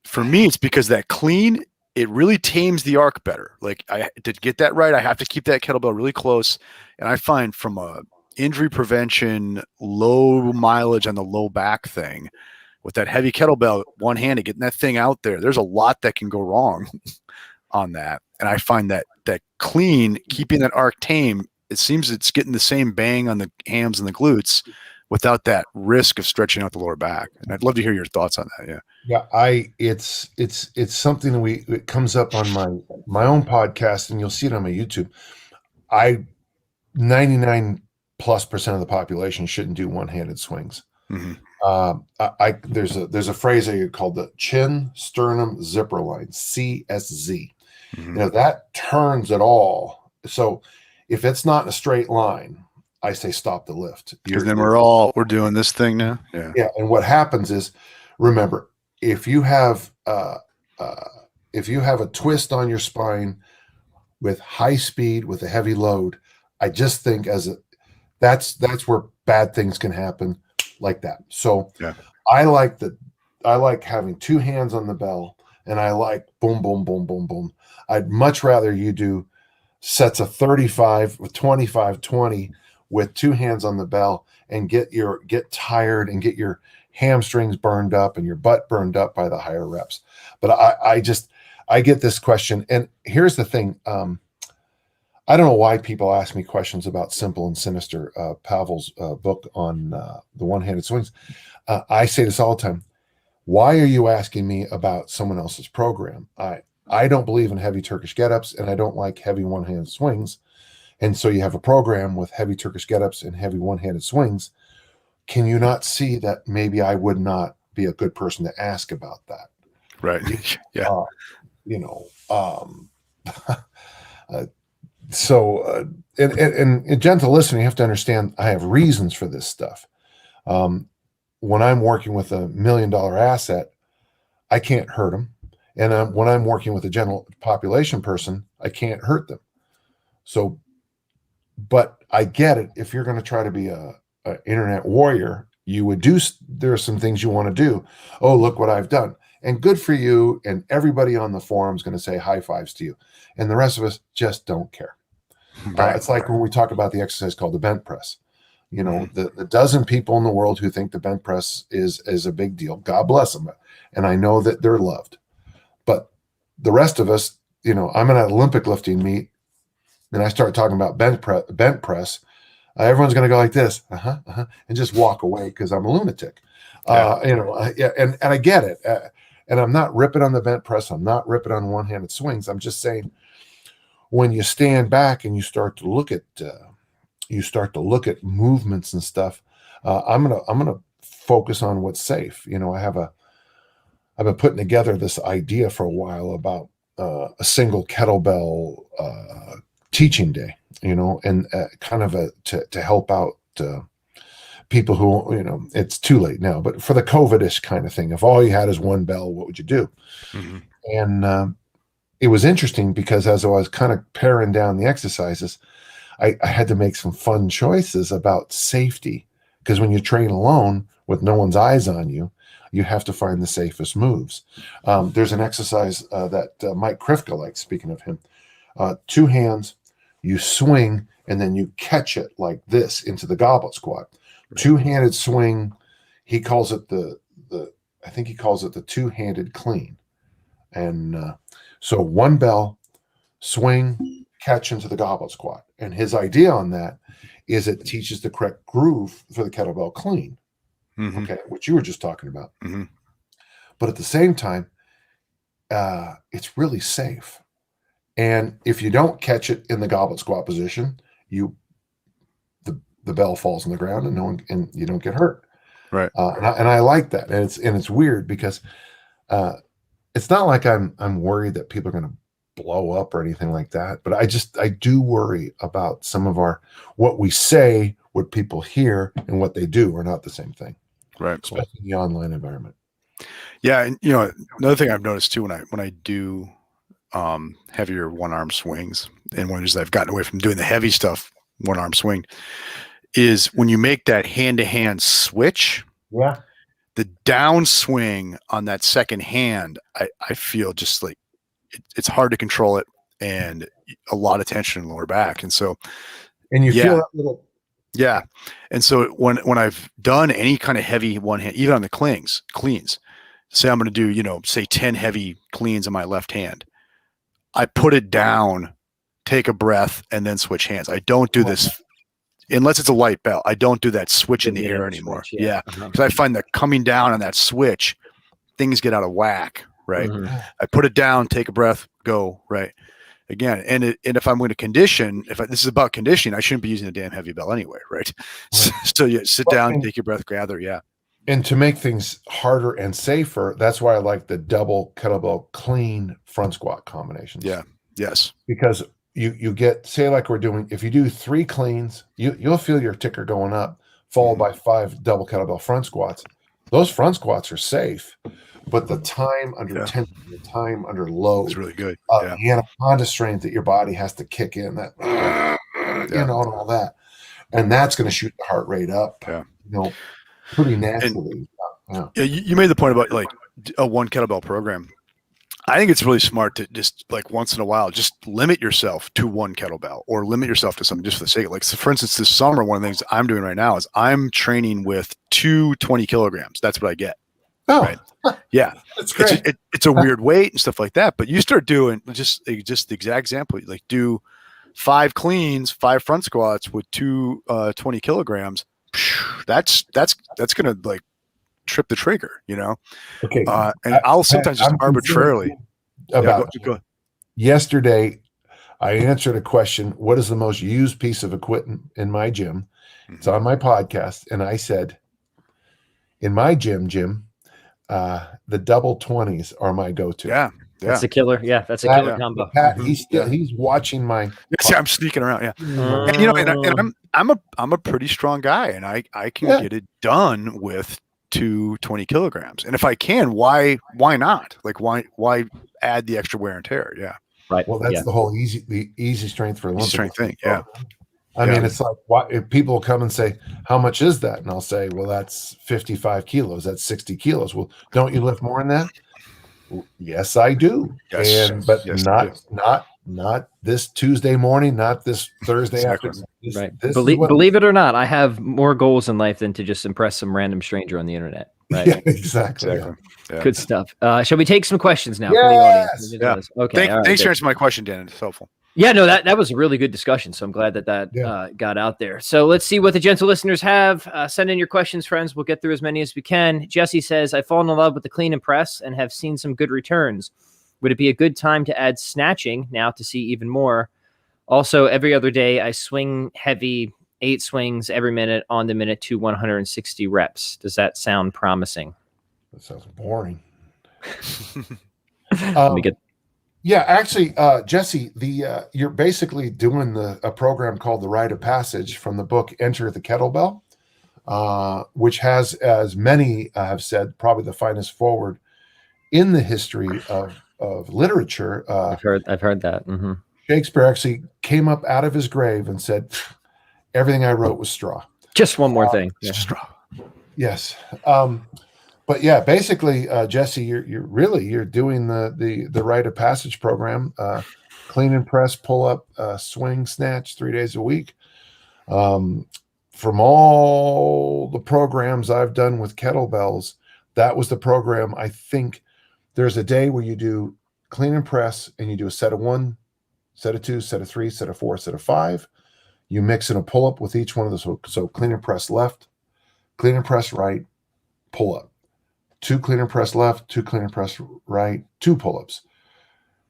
for me, it's because that clean, it really tames the arc better. Like to get that right, I have to keep that kettlebell really close. And I find from a injury prevention, low mileage on the low back thing, with that heavy kettlebell, one-handed, getting that thing out there, there's a lot that can go wrong on that. And I find that clean, keeping that arc tame, it seems it's getting the same bang on the hams and the glutes without that risk of stretching out the lower back. And I'd love to hear your thoughts on that. It's something that it comes up on my own podcast, and you'll see it on my YouTube. 99+% of the population shouldn't do one-handed swings. Mm-hmm. There's a phrase I called the chin sternum zipper line, CSZ. Mm-hmm. That turns it all. So if it's not in a straight line, I say stop the lift. Because then we're doing this thing now. Yeah. And what happens is, remember, if you have a twist on your spine with high speed with a heavy load, I just think that's where bad things can happen like that. So I like having two hands on the bell, and I like boom, boom, boom, boom, boom. I'd much rather you do sets of 35 with 25, 20 with two hands on the bell and get tired and get your hamstrings burned up and your butt burned up by the higher reps. But I get this question, and here's the thing. I don't know why people ask me questions about Simple and Sinister, Pavel's book on the one-handed swings. I say this all the time. Why are you asking me about someone else's program? I don't believe in heavy Turkish get-ups, and I don't like heavy one-handed swings. And so you have a program with heavy Turkish get-ups and heavy one-handed swings. Can you not see that maybe I would not be a good person to ask about that? Right. Yeah. So, and gentle listener, you have to understand, I have reasons for this stuff. When I'm working with $1 million asset, I can't hurt them. And when I'm working with a general population person, I can't hurt them. So, but I get it. If you're going to try to be a internet warrior, you would do, there are some things you want to do. Oh, look what I've done. And good for you. And everybody on the forum is going to say high fives to you. And the rest of us just don't care. Right. It's like when we talk about the exercise called the bent press. You know, the dozen people in the world who think the bent press is a big deal. God bless them. And I know that they're loved. But the rest of us, you know, I'm in an Olympic lifting meet, and I start talking about bent press. Everyone's going to go like this, and just walk away because I'm a lunatic. And I get it. And I'm not ripping on the bent press. I'm not ripping on one-handed swings. I'm just saying, when you stand back and you start to look at movements and stuff, I'm gonna focus on what's safe. You know, I've been putting together this idea for a while about a single kettlebell teaching day. You know, and kind of to help out people who, you know, it's too late now, but for the COVID-ish kind of thing, if all you had is one bell, what would you do? Mm-hmm. And it was interesting because as I was kind of paring down the exercises, I had to make some fun choices about safety, because when you train alone with no one's eyes on you, you have to find the safest moves. There's an exercise that Mike Krifka likes, speaking of him, 2 hands, you swing, and then you catch it like this into the goblet squat. Right. 2-handed swing, he calls it I think he calls it the 2-handed clean. And so 1 bell, swing, catch into the goblet squat. And his idea on that is it teaches the correct groove for the kettlebell clean, okay, which you were just talking about. Mm-hmm. But at the same time, it's really safe. And if you don't catch it in the goblet squat position, the bell falls on the ground and you don't get hurt. Right. And I like that. And it's weird because it's not like I'm worried that people are going to blow up or anything like that. But I do worry about some of what we say, what people hear, and what they do are not the same thing. Right. Especially in the online environment. Yeah. And you know, another thing I've noticed too, when I do heavier one-arm swings, and when I've gotten away from doing the heavy stuff, one-arm swing, is when you make that hand-to-hand switch. Yeah. The downswing on that second hand, I feel just like it's hard to control it, and a lot of tension in the lower back. And so, and you feel that little. Yeah. And so when I've done any kind of heavy one hand, even on the cleans, say I'm going to do, you know, say 10 heavy cleans on my left hand, I put it down, take a breath, and then switch hands. I don't do this unless it's a light bell. I don't do that switch in the air anymore. Switch, yeah. Because I find that coming down on that switch, things get out of whack. Right. Mm-hmm. I put it down, take a breath, go. Right. Again. And if I'm going to condition, this is about conditioning, I shouldn't be using a damn heavy bell anyway. Right. So you sit down, take your breath, gather. Yeah. And to make things harder and safer, that's why I like the double kettlebell clean front squat combinations. Yeah. Yes. Because you get, say, like we're doing, if you do 3 cleans, you'll feel your ticker going up, followed by 5 double kettlebell front squats. Those front squats are safe, but the time under tension, the time under load, is really good. The anaconda strength that your body has to kick in, that you know, and all that, and that's going to shoot the heart rate up. Yeah. You know, pretty naturally. You made the point about like a 1 kettlebell program. I think it's really smart to just like once in a while, just limit yourself to 1 kettlebell or limit yourself to something just for the sake of, like, so for instance, this summer, one of the things I'm doing right now is I'm training with 20 kilograms. That's what I get. Oh, Right. Yeah. that's great. It's a weird weight and stuff like that. But you start doing just the exact example, like do 5 cleans, 5 front squats with 20 kilograms. That's going to like trip the trigger, you know? Okay. And I'll sometimes just I'm arbitrarily about go. yesterday. I answered a question. What is the most used piece of equipment in my gym? It's on my podcast. And I said, in my gym, the double 20s are my go-to. Yeah. That's a killer. Yeah, that's a killer combo. Pat, he's watching my. See, I'm sneaking around. Yeah, and you know, and I'm a pretty strong guy, and I can get it done with 20 kilograms. And if I can, why not? Like why add the extra wear and tear? Yeah. Right. Well, that's the whole easy strength for Olympic strength thing. Yeah. I mean, it's like, if people come and say, how much is that? And I'll say, well, that's 55 kilos. That's 60 kilos. Well, don't you lift more than that? Well, yes, I do. Yes. But not this Tuesday morning, not this Thursday afternoon. Right. Believe it or not, I have more goals in life than to just impress some random stranger on the internet. Right. Yeah, exactly. Yeah. Good stuff. Shall we take some questions now from the audience? Yeah. Okay. Thanks for answering my question, Dan. It's helpful. Yeah, no, that was a really good discussion. So I'm glad that got out there. So let's see what the gentle listeners have. Send in your questions, friends. We'll get through as many as we can. Jesse says, I've fallen in love with the clean and press and have seen some good returns. Would it be a good time to add snatching now to see even more? Also, every other day, I swing heavy 8 swings every minute on the minute to 160 reps. Does that sound promising? That sounds boring. Let me get. Yeah, actually, Jesse, you're basically doing a program called The Rite of Passage from the book Enter the Kettlebell, which has, as many have said, probably the finest forward in the history of literature. I've heard that. Mm-hmm. Shakespeare actually came up out of his grave and said, everything I wrote was straw. Just one more thing. Straw. Yes. But yeah, basically, Jesse, you're doing the Rite of Passage program, clean and press, pull up, swing, snatch 3 days a week. From all the programs I've done with kettlebells, that was the program. I think there's a day where you do clean and press, and you do a set of 1, set of 2, set of 3, set of 4, set of 5. You mix in a pull up with each one of those. So clean and press left, clean and press right, pull up. 2 clean and press left, 2 clean and press right, 2 pull-ups.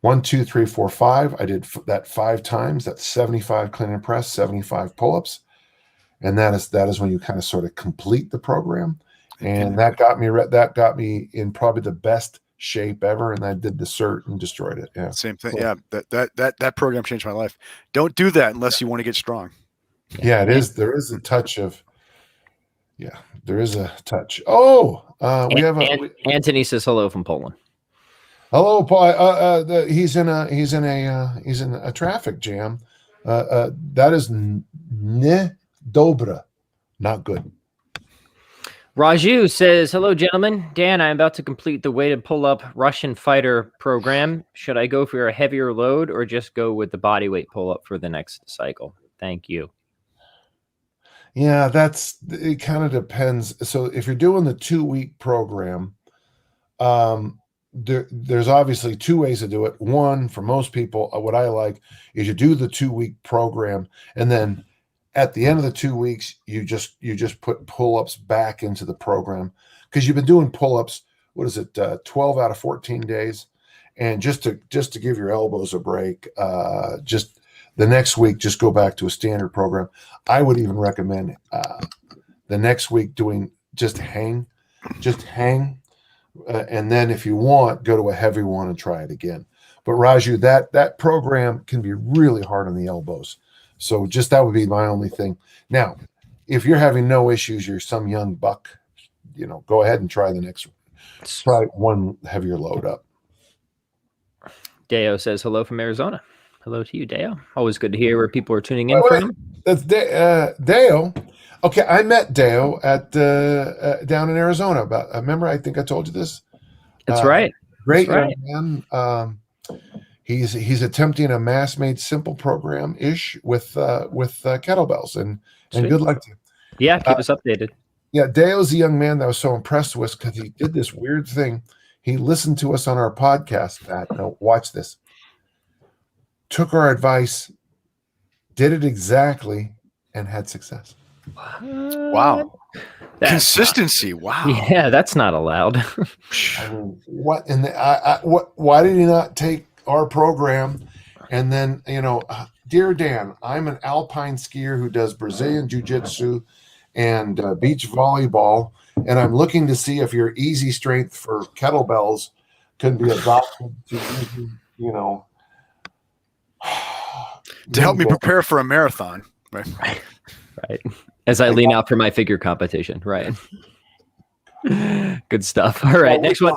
1, 2, 3, 4, 5. I did that 5 times. That's 75 clean and press, 75 pull-ups. And that is when you kind of sort of complete the program. And that got me in probably the best shape ever. And I did the cert and destroyed it. Yeah. Same thing. So, yeah. That program changed my life. Don't do that unless you want to get strong. Yeah, it is. There is a touch of. Yeah, there is a touch. Oh, we have Anthony says hello from Poland. Hello, Paul. He's in a traffic jam. That is nie dobra, not good. Raju says, hello, gentlemen. Dan, I'm about to complete the weighted pull-up Russian fighter program. Should I go for a heavier load or just go with the body weight pull-up for the next cycle? Thank you. Yeah, it kind of depends. So if you're doing the 2-week program, there's obviously 2 ways to do it. One, for most people, what I like is you do the 2-week program, and then at the end of the 2 weeks, you just put pull-ups back into the program, because you've been doing pull-ups. What is it? 12 out of 14 days, and just to give your elbows a break, just the next week, just go back to a standard program. I would even recommend the next week doing just hang, and then if you want, go to a heavy one and try it again. But Raju, that program can be really hard on the elbows. So just that would be my only thing. Now, if you're having no issues, you're some young buck, go ahead and try the next one. Try one heavier load up. Deo says hello from Arizona. Hello to you, Deo. Always good to hear where people are tuning in from. That's Deo. Okay, I met Deo at down in Arizona. Remember, I think I told you this. That's right. Great young man. He's attempting a mass-made simple program-ish with kettlebells, and good luck to you. Yeah, keep us updated. Yeah, Deo's the young man that I was so impressed with because he did this weird thing. He listened to us on our podcast, Pat. Now, watch this. Took our advice, did it exactly, and had success. Wow. That's Consistency. Wow. Yeah, that's not allowed. I mean, what? And why did he not take our program? And then, dear Dan, I'm an alpine skier who does Brazilian jiu-jitsu and beach volleyball, and I'm looking to see if your easy strength for kettlebells can be adopted to using, To help me prepare for a marathon. Right. Right. As I lean out for my figure competition. Right. Good stuff. All right. Next one.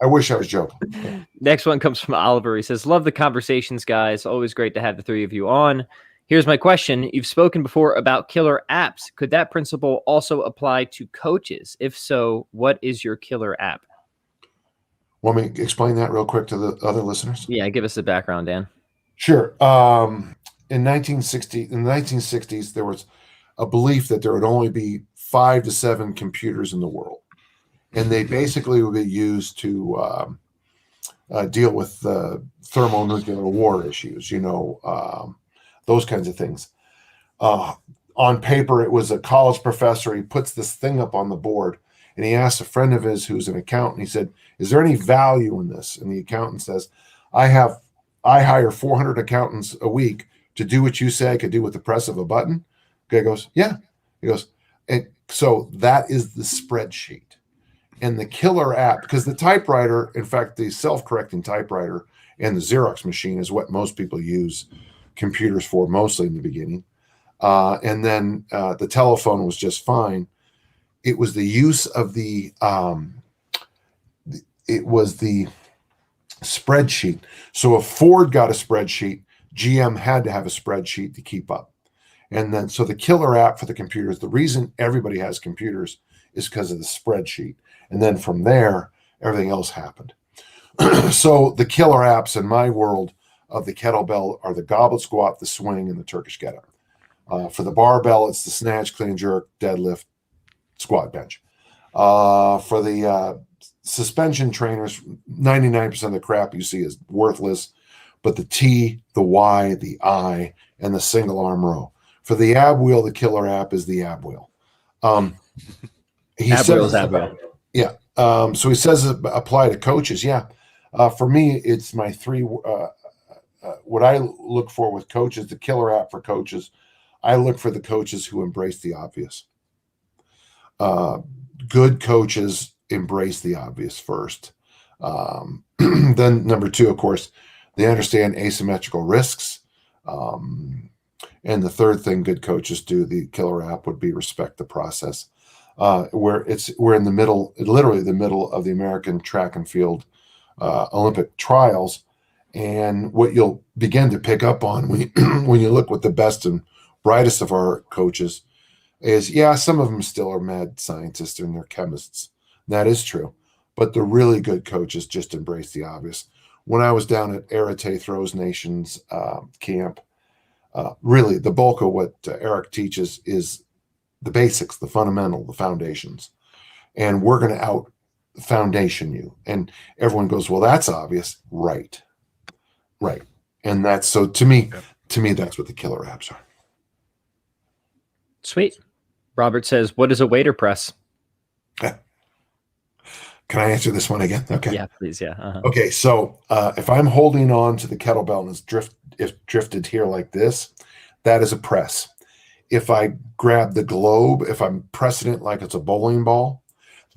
I wish I was joking. Next one comes from Oliver. He says, love the conversations, guys. Always great to have the three of you on. Here's my question. You've spoken before about killer apps. Could that principle also apply to coaches? If so, what is your killer app? Want me to explain that real quick to the other listeners? Yeah, give us the background, Dan. Sure. In the 1960s, there was a belief that there would only be 5 to 7 computers in the world. And they basically would be used to deal with thermonuclear war issues, those kinds of things. On paper, it was a college professor. He puts this thing up on the board, and he asks a friend of his who's an accountant. He said, is there any value in this? And the accountant says, I hire 400 accountants a week to do what you say I could do with the press of a button. Guy goes, yeah. He goes, and so that is the spreadsheet. And the killer app, because the typewriter, in fact, the self-correcting typewriter and the Xerox machine is what most people use computers for, mostly in the beginning. And then the telephone was just fine. It was the use of the spreadsheet. So if Ford got a spreadsheet, GM had to have a spreadsheet to keep up. And then, so the killer app for the computers, the reason everybody has computers is because of the spreadsheet. And then from there, everything else happened. So the killer apps in my world of the kettlebell are the goblet squat, the swing, and the Turkish get up. For the barbell, it's the snatch, clean, jerk, deadlift, squat, bench. For the suspension trainers, 99% of the crap you see is worthless, but the T, the Y, the I, and the single arm row. For the ab wheel, the killer app is the ab wheel. Ab wheel. Yeah. So he says apply to coaches. Yeah. For me, it's my three. What I look for with coaches, the killer app for coaches, I look for the coaches who embrace the obvious. Good coaches embrace the obvious first. Then number 2, of course, they understand asymmetrical risks. And the third thing good coaches do, the killer app, would be respect the process. We're in the middle, literally the middle of the American track and field Olympic trials. And what you'll begin to pick up on when you look with the best and brightest of our coaches is, yeah, some of them still are mad scientists and they're chemists. That is true. But the really good coaches just embrace the obvious. When I was down at Arete Throws Nations camp, really the bulk of what Eric teaches is the basics, the fundamental, the foundations. And we're going to out foundation you. And everyone goes, well, that's obvious. Right. And that's, so to me, that's what the killer apps are. Sweet. Robert says, what is a waiter press? Can I answer this one again? Okay. Yeah, please. Yeah. Uh-huh. Okay. So if I'm holding on to the kettlebell and it's drifted here like this, that is a press. If I grab the globe, if I'm pressing it like it's a bowling ball,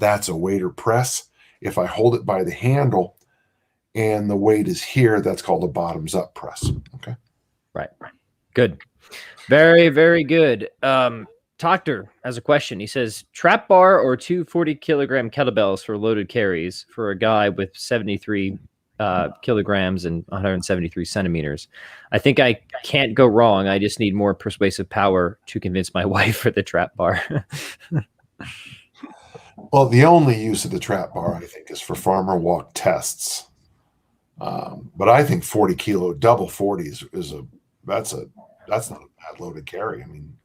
that's a waiter press. If I hold it by the handle and the weight is here, that's called a bottoms up press. Okay. Right. Good. Very, very good. Doctor has a question. He says, trap bar or 240-kilogram kettlebells for loaded carries for a guy with 73 kilograms and 173 centimeters. I think I can't go wrong. I just need more persuasive power to convince my wife for the trap bar. Well, the only use of the trap bar, I think, is for farmer walk tests. But I think 40 kilo double 40 that's not a bad loaded carry. I mean,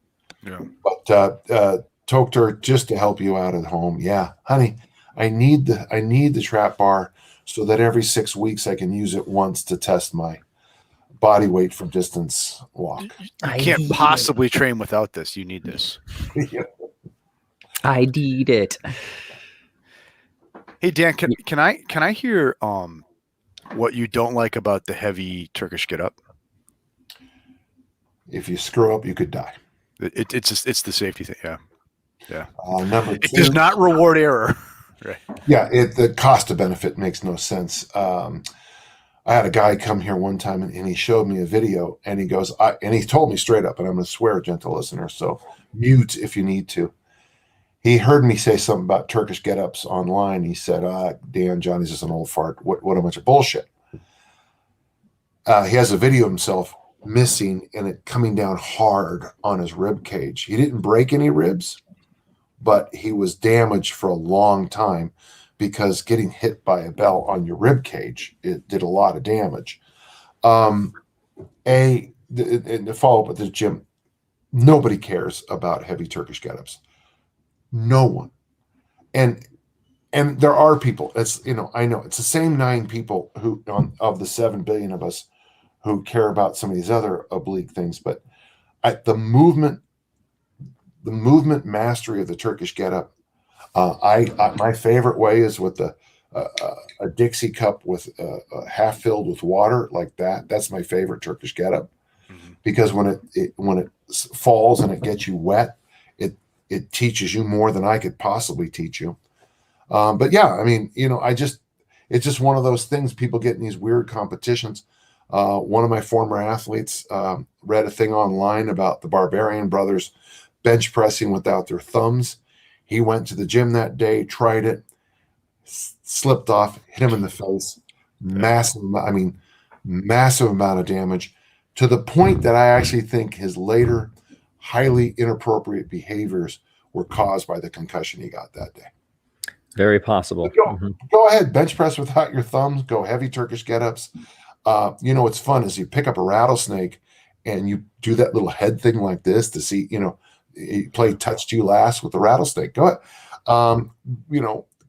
yeah. But Talked to her just to help you out at home. Yeah, honey, I need the trap bar so that every 6 weeks I can use it once to test my body weight from distance walk. You can't possibly train without this. You need this. Yeah. I need it. Hey Dan, can I hear what you don't like about the heavy Turkish get up? If you screw up, you could die. It's the safety thing. Yeah. Yeah. Number It two, does not reward error. Right. yeah, the cost to benefit makes no sense. I had a guy come here one time and he showed me a video and he goes, and he told me straight up, and I'm going to swear, gentle listener, so mute if you need to. He heard me say something about Turkish get-ups online. He said, Dan, Johnny's just an old fart. What a bunch of bullshit. He has a video of himself missing and it coming down hard on his rib cage. He didn't break any ribs, but he was damaged for a long time because getting hit by a bell on your rib cage, it did a lot of damage. And the follow-up with the gym, nobody cares about heavy Turkish get-ups. No one. And there are people, I know it's the same 9 people who of the 7 billion of us who care about some of these other oblique things, but the movement mastery of the Turkish get-up, my favorite way is with a Dixie cup with half filled with water like that. That's my favorite Turkish get-up, because when it falls and it gets you wet, it teaches you more than I could possibly teach you. But yeah, I mean, it's just one of those things. People get in these weird competitions. One of my former athletes read a thing online about the Bulgarian brothers bench pressing without their thumbs. He went to the gym that day, tried it, slipped off, hit him in the face. Massive amount of damage, to the point that I actually think his later highly inappropriate behaviors were caused by the concussion he got that day. Very possible. Go ahead, bench press without your thumbs, go heavy Turkish get-ups. What's fun is you pick up a rattlesnake and you do that little head thing like this to see, you play touch to you last with the rattlesnake. Go ahead.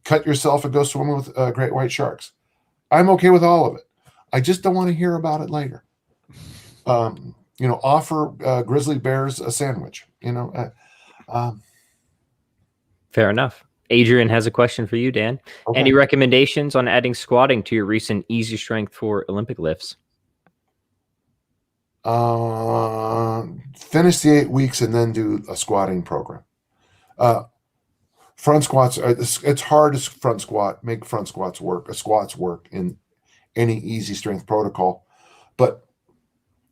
Cut yourself and go swimming with great white sharks. I'm okay with all of it. I just don't want to hear about it later. Offer grizzly bears a sandwich. Fair enough. Adrian has a question for you, Dan. Okay. Any recommendations on adding squatting to your recent easy strength for Olympic lifts? Finish the 8 weeks and then do a squatting program. Front squats, it's hard to front squat, make front squats work in any easy strength protocol. But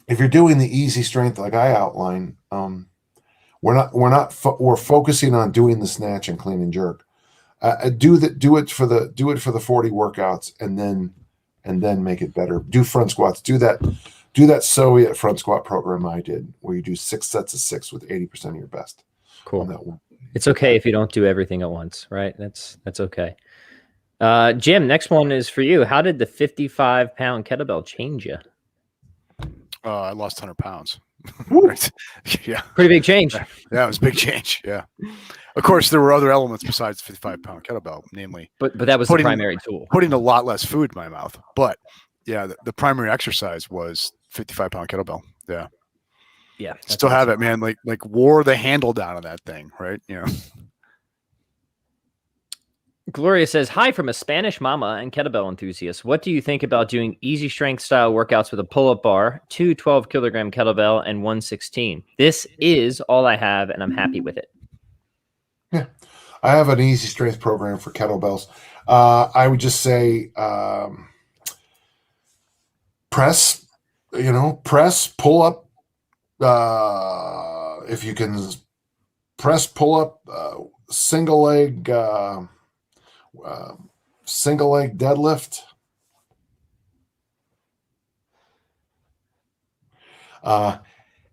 if you're doing the easy strength like I outline, we're focusing on doing the snatch and clean and jerk. Do it for the 40 workouts and then make it better. Do front squats. Do that Soviet front squat program I did, where you do 6 sets of 6 with 80% of your best. Cool. On that one. It's okay if you don't do everything at once, right? That's okay. Jim, next one is for you. How did the 55-pound kettlebell change you? I lost 100 pounds. Yeah. Pretty big change. Yeah, it was a big change. Yeah. Of course, there were other elements besides 55-pound kettlebell, namely. But that was the primary tool. Putting a lot less food in my mouth. But yeah, the primary exercise was 55-pound kettlebell. Yeah. Yeah. Still have it, man. Like wore the handle down on that thing, right? Gloria says, hi from a Spanish mama and kettlebell enthusiast. What do you think about doing easy strength style workouts with a pull-up bar, 2 12-kilogram kettlebell, and 1 16? This is all I have, and I'm happy with it. Yeah. I have an easy strength program for kettlebells. I would just say press, pull up. If you can press, pull up, single leg deadlift,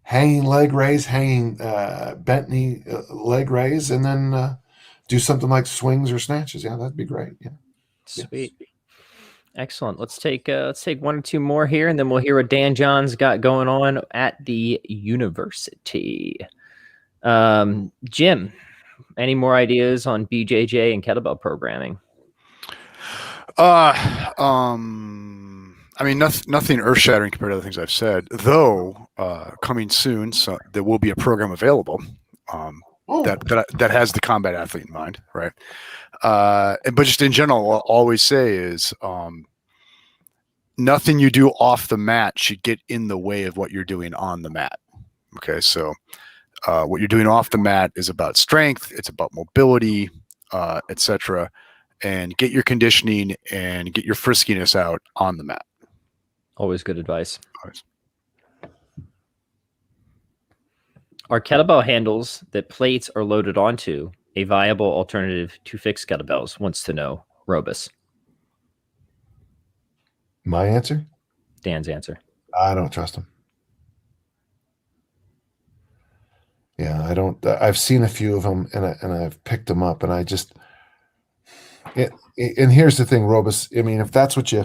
hanging leg raise, hanging bent knee leg raise, and then do something like swings or snatches. Yeah, that'd be great. Yeah, sweet. Yeah. Excellent. Let's take 1 or 2 more here, and then we'll hear what Dan John's got going on at the university. Jim, any more ideas on BJJ and kettlebell programming? I mean, nothing earth-shattering compared to other things I've said. Though, coming soon, so there will be a program available that has the combat athlete in mind, right? But just in general, I'll always say is nothing you do off the mat should get in the way of what you're doing on the mat. Okay, so what you're doing off the mat is about strength, it's about mobility, etc., and get your conditioning and get your friskiness out on the mat. Always good advice. Always. Are kettlebell handles that plates are loaded onto a viable alternative to fixed kettlebells? Wants to know Robus. My answer? Dan's answer. I don't trust him. Yeah, I don't. I've seen a few of them, and I've picked them up, and I just. And here's the thing, Robus. I mean, if that's what you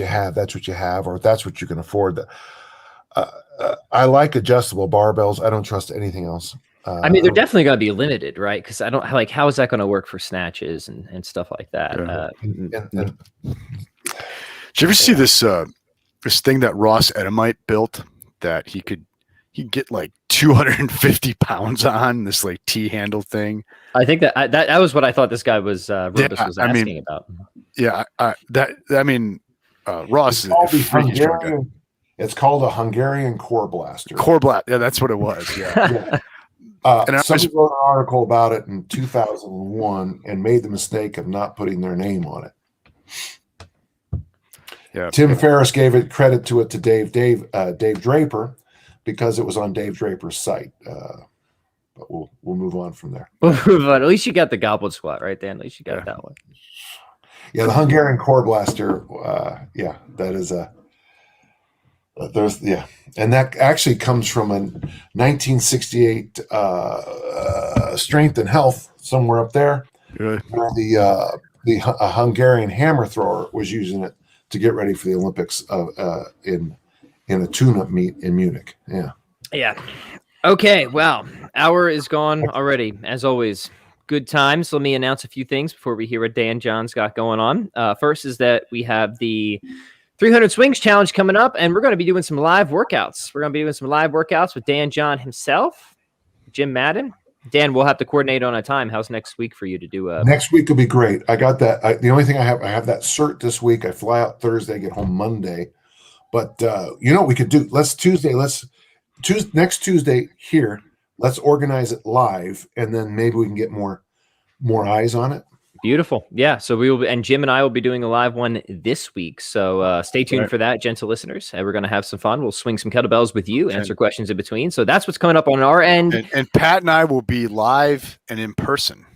have, that's what you have, or if that's what you can afford. I like adjustable barbells. I don't trust anything else. I mean, they're definitely going to be limited, right? Because I don't like, how is that going to work for snatches and stuff like that? Did you ever see this this thing that Ross Edomite built that he'd get like 250 pounds on this like T-handle thing? I think that was what I thought this guy was Robus was asking about. Yeah, Ross is a freaking strong guy. It's called a Hungarian core blaster. Core blast. Yeah, that's what it was. Yeah. Somebody wrote an article about it in 2001 and made the mistake of not putting their name on it. Yeah. Tim Ferriss gave it credit to Dave Draper because it was on Dave Draper's site. But we'll move on from there. But at least you got the goblet squat, right, Dan? At least you got that one. Yeah, the Hungarian core blaster. That is a. And that actually comes from a 1968 Strength and Health somewhere up there, where the Hungarian hammer thrower was using it to get ready for the Olympics in a tune-up meet in Munich. Yeah. Okay. Well, hour is gone already. As always, good times. Let me announce a few things before we hear what Dan John's got going on. First is that we have the 300 Swings Challenge coming up, and we're going to be doing some live workouts. We're going to be doing some live workouts with Dan John himself, Jim Madden. Dan, we'll have to coordinate on a time. How's next week for you to do? Next week will be great. I got that. The only thing I have that cert this week. I fly out Thursday, get home Monday. But you know what we could do? Next Tuesday here, let's organize it live, and then maybe we can get more eyes on it. Beautiful. Yeah. So we will, and Jim and I will be doing a live one this week. So stay tuned for that, gentle listeners. And we're going to have some fun. We'll swing some kettlebells with you, answer questions in between. So that's what's coming up on our end. And Pat and I will be live and in person.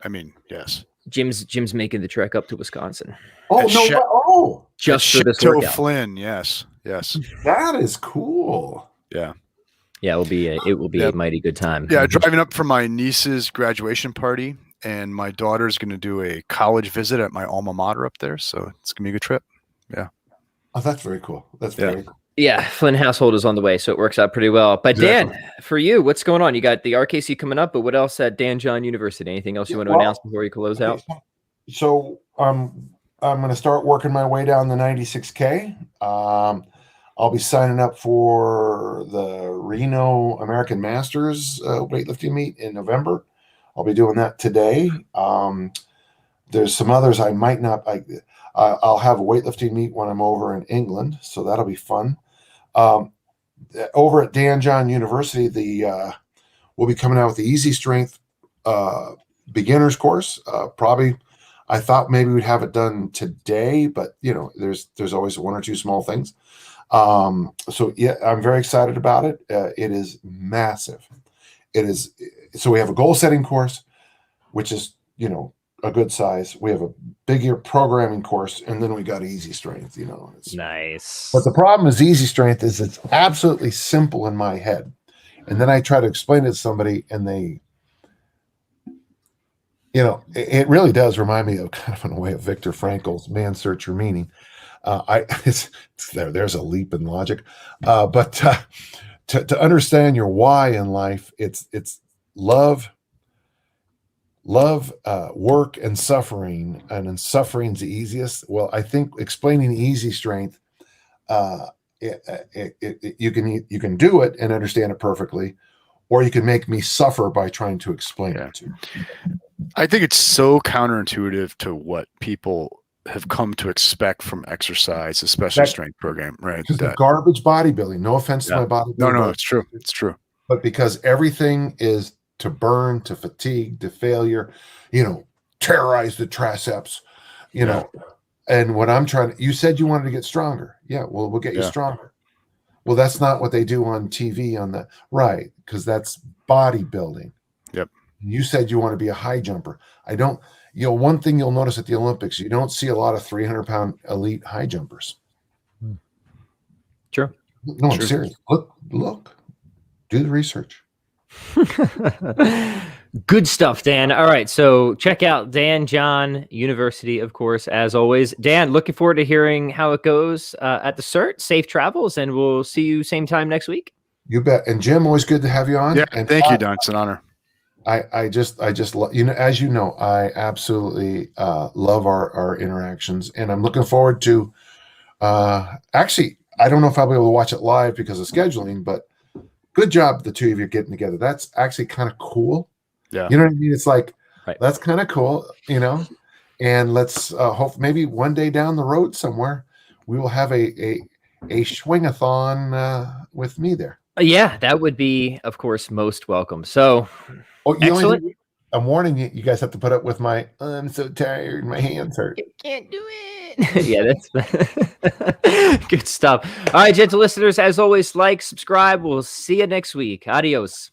I mean, yes. Jim's making the trek up to Wisconsin. Just for this workout. Flynn. Yes. That is cool. Yeah. Yeah. It will be a mighty good time. Yeah. Driving up for my niece's graduation party. And my daughter's going to do a college visit at my alma mater up there. So it's going to be a good trip. Yeah. Oh, that's very cool. That's very cool. Yeah. Flynn household is on the way. So it works out pretty well. But Dan, for you, what's going on? You got the RKC coming up, but what else at Dan John University? Anything else you want to announce before you close out? So I'm going to start working my way down the 96K. I'll be signing up for the Reno American Masters weightlifting meet in November. I'll be doing that today. There's some others I might not. I'll have a weightlifting meet when I'm over in England, so that'll be fun. Over at Dan John University, we'll be coming out with the Easy Strength beginners course. Probably, I thought maybe we'd have it done today, but there's always one or two small things. So yeah, I'm very excited about it. It is massive. It is. So we have a goal setting course, which is, a good size. We have a bigger programming course, and then we got Easy Strength, It's nice. But the problem is Easy Strength is it's absolutely simple in my head. And then I try to explain it to somebody, and they, it really does remind me of kind of in a way of Viktor Frankl's Man's Search for Meaning. There's a leap in logic. But to understand your why in life, it's love work and suffering, and then suffering's the easiest. Well, I think explaining easy strength, you can do it and understand it perfectly, or you can make me suffer by trying to explain it to you. I think it's so counterintuitive to what people have come to expect from exercise, especially strength program, right? Because the garbage bodybuilding. No offense to my bodybuilding. No, it's true. It's true. But because everything is to burn, to fatigue, to failure, terrorize the triceps, know. And what I'm trying to, you said you wanted to get stronger. Yeah, well, we'll get you stronger. Well, that's not what they do on TV right, because that's bodybuilding. Yep. You said you want to be a high jumper. I don't, one thing you'll notice at the Olympics, you don't see a lot of 300-pound elite high jumpers. Sure. No, I'm serious. Look, do the research. Good stuff, Dan. All right, so check out Dan John University, of course, as always. Dan, looking forward to hearing how it goes at the CERT. Safe travels, and we'll see you same time next week. You bet. And Jim, always good to have you on. Yeah, and thank you, Don. It's an honor. I just as you know, I absolutely love our interactions, and I'm looking forward to. Actually, I don't know if I'll be able to watch it live because of scheduling, but good job, the two of you getting together. That's actually kind of cool. Yeah. You know what I mean? It's like, that's kind of cool, and let's hope maybe one day down the road somewhere, we will have a swing-a-thon with me there. Yeah, that would be, of course, most welcome. So, excellent. I'm warning you, you guys have to put up with I'm so tired, my hands hurt. You can't do it. Yeah, that's good stuff. All right, gentle listeners, as always, like, subscribe. We'll see you next week. Adios.